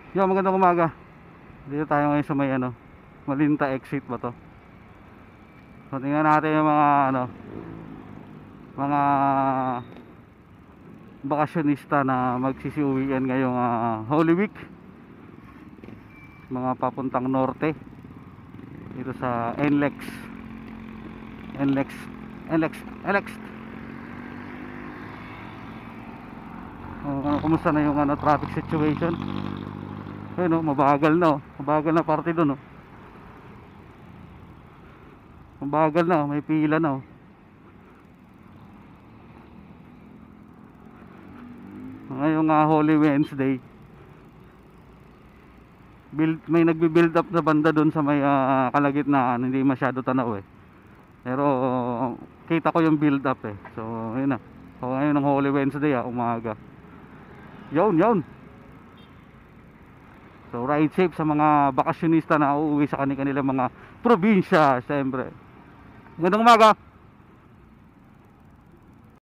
Yo, magandang umaga. Dito tayo ngayon sa may ano, Malinta exit ba to? So, tingnan natin yung mga ano, mga bakasyonista na magsisiuwian ngayong Holy Week. Mga papuntang norte dito sa NLEX. NLEX, NLEX, NLEX. Kumusta na yung traffic situation? Ayun, mabagal na, mabagal na parte doon, mabagal na, may pila na. Ngayong Holy Wednesday, may nagbi-build up na banda doon sa may kalagitnaan, hindi masyado tanaw pero kita ko yung build up so ayun na. So ngayon ng Holy Wednesday umaga. Yun. So ride safe sa mga bakasyonista na uuwi sa kanilang mga probinsya, siyempre. Magandang umaga.